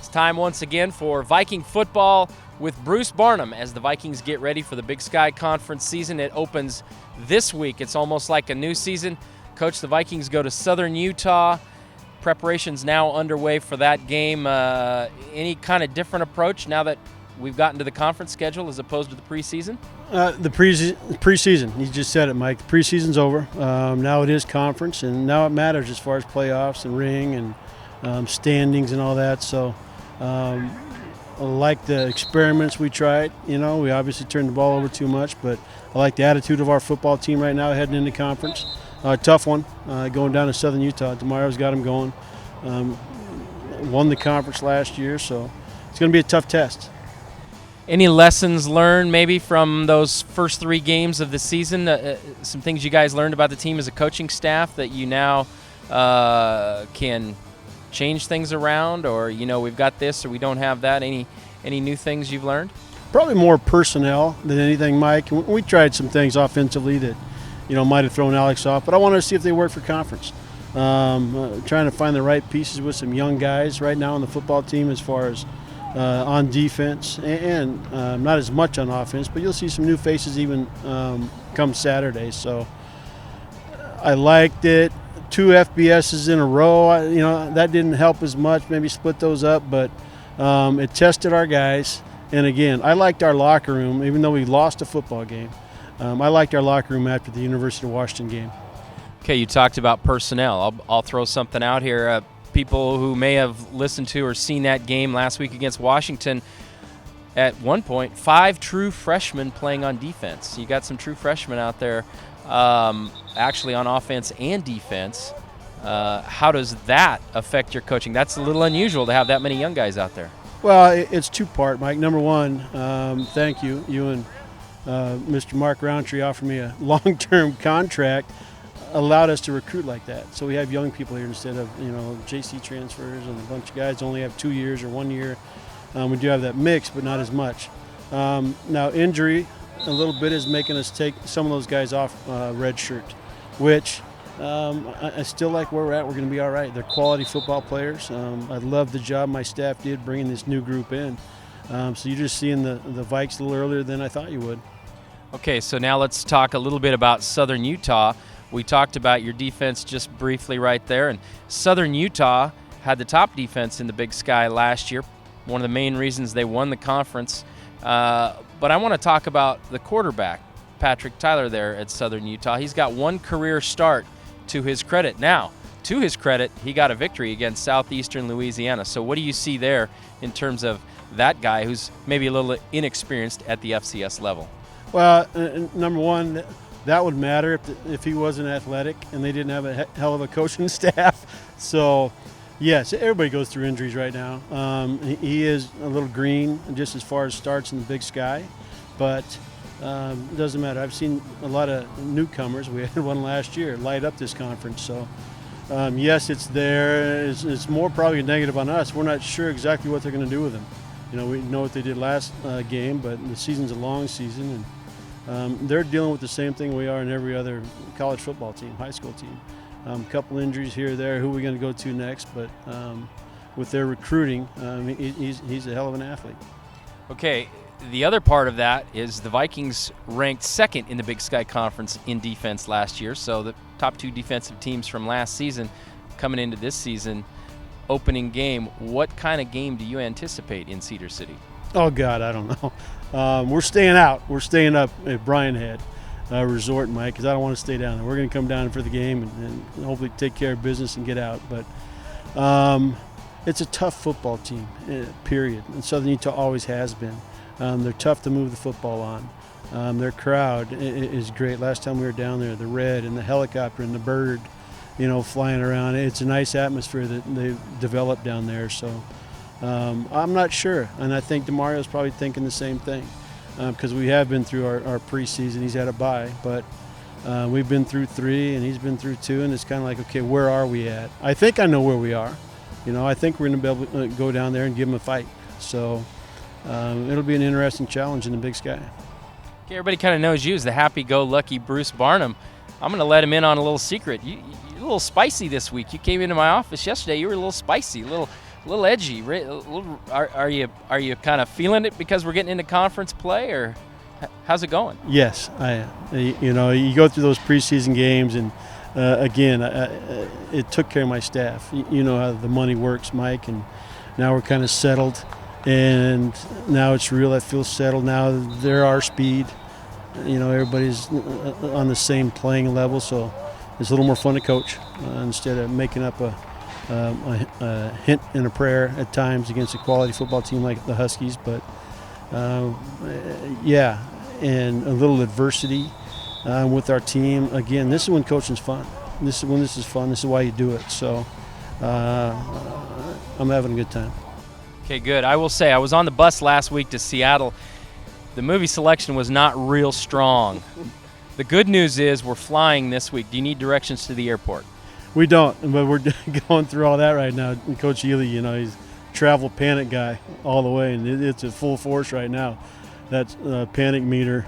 It's time once again for Viking Football with Bruce Barnum as the Vikings get ready for the Big Sky Conference season. It opens this week. It's almost like a new season. Coach, the Vikings go to Southern Utah. Preparations now underway for that game. Any kind of different approach now that we've gotten to the conference schedule as opposed to the preseason? The preseason, you just said it, Mike. The preseason's over. Now it is conference, and now it matters as far as playoffs and ring and standings and all that. So I like the experiments we tried. You know, we obviously turned the ball over too much, but I like the attitude of our football team right now heading into conference. Tough one, going down to Southern Utah. Tomorrow's got them going. Won the conference last year, so it's going to be a tough test. Any lessons learned maybe from those first 3 games of the season? Some things you guys learned about the team as a coaching staff that you now can change things around, or we've got this or we don't have that. Any new things you've learned? Probably more personnel than anything, Mike. We tried some things offensively that might have thrown Alex off, but I wanted to see if they work for conference. Trying to find the right pieces with some young guys right now on the football team as far as on defense and not as much on offense, but you'll see some new faces even come Saturday. So I liked it. 2 FBSs in a row, that didn't help as much, maybe split those up, but it tested our guys. And again, I liked our locker room, even though we lost a football game. I liked our locker room after the University of Washington game. Okay, you talked about personnel. I'll throw something out here. People who may have listened to or seen that game last week against Washington, at one point, 5 true freshmen playing on defense. You got some true freshmen out there, actually on offense and defense. How does that affect your coaching? That's a little unusual to have that many young guys out there. Well, it's 2-part, Mike. Number one, thank you. You and Mr. Mark Roundtree offered me a long-term contract, allowed us to recruit like that. So we have young people here instead of JC transfers and a bunch of guys only have 2 years or 1 year. We do have that mix, but not as much. Now injury a little bit is making us take some of those guys off red shirt, which I still like where we're at. We're going to be all right. They're quality football players. I love the job my staff did bringing this new group in. So you're just seeing the Vikes a little earlier than I thought you would. Okay, so now let's talk a little bit about Southern Utah. We talked about your defense just briefly right there, and Southern Utah had the top defense in the Big Sky last year, one of the main reasons they won the conference. But I want to talk about the quarterback, Patrick Tyler there at Southern Utah. He's got 1 career start to his credit. Now, to his credit, he got a victory against Southeastern Louisiana. So what do you see there in terms of that guy who's maybe a little inexperienced at the FCS level? Well, number one, that would matter if he wasn't athletic and they didn't have a hell of a coaching staff. So, yes, everybody goes through injuries right now. He is a little green just as far as starts in the Big Sky, but it doesn't matter. I've seen a lot of newcomers. We had one last year light up this conference. So, yes, it's there. It's more probably a negative on us. We're not sure exactly what they're going to do with him. We know what they did last game, but the season's a long season, and they're dealing with the same thing we are in every other college football team, high school team. A couple injuries here or there. Who are we going to go to next? But with their recruiting, he's a hell of an athlete. Okay, the other part of that is the Vikings ranked 2nd in the Big Sky Conference in defense last year. So the top 2 defensive teams from last season coming into this season. Opening game, what kind of game do you anticipate in Cedar City? Oh, God, I don't know. We're staying out. We're staying up at Bryan Head Resort, Mike, because I don't want to stay down there. We're going to come down for the game and hopefully take care of business and get out. But it's a tough football team, period. And Southern Utah always has been. They're tough to move the football on. Their crowd is great. Last time we were down there, the red and the helicopter and the bird, flying around. It's a nice atmosphere that they've developed down there. So I'm not sure. And I think DeMario's probably thinking the same thing because we have been through our preseason. He's had a bye, but we've been through 3 and he's been through 2. And it's kind of like, okay, where are we at? I think I know where we are. I think we're going to be able to go down there and give them a fight. So it'll be an interesting challenge in the Big Sky. Okay, everybody kind of knows you as the happy-go-lucky Bruce Barnum. I'm going to let him in on a little secret. You're a little spicy this week. You came into my office yesterday. You were a little spicy, a little A little edgy. Are you kind of feeling it because we're getting into conference play, or how's it going? Yes, you go through those preseason games, and again, it took care of my staff. You know how the money works, Mike, and now we're kind of settled, and now it's real. I feel settled now. They're our speed. Everybody's on the same playing level, so it's a little more fun to coach instead of making up a hint and a prayer at times against a quality football team like the Huskies. But yeah, and a little adversity with our team. Again, this is when coaching's fun. This is fun. This is why you do it. So I'm having a good time. Okay, good. I will say I was on the bus last week to Seattle. The movie selection was not real strong. The good news is we're flying this week. Do you need directions to the airport? We don't, but we're going through all that right now. And Coach Ely, he's a travel panic guy all the way, and it's at full force right now. That panic meter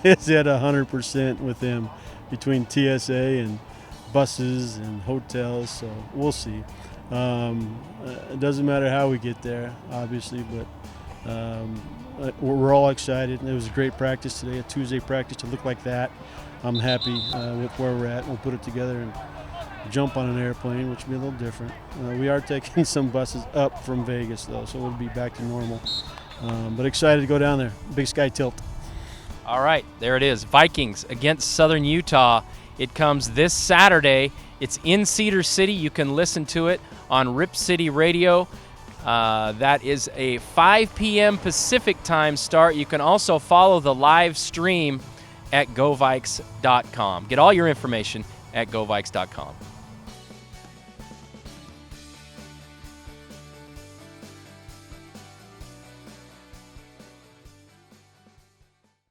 is at 100% with him between TSA and buses and hotels, so we'll see. It doesn't matter how we get there, obviously, but we're all excited. It was a great practice today, a Tuesday practice to look like that. I'm happy with where we're at. We'll put it together and jump on an airplane, which will be a little different. We are taking some buses up from Vegas, though, so we'll be back to normal. But excited to go down there. Big Sky Tilt. All right, there it is. Vikings against Southern Utah. It comes this Saturday. It's in Cedar City. You can listen to it on Rip City Radio. That is a 5 p.m. Pacific time start. You can also follow the live stream at govikes.com. Get all your information at govikes.com.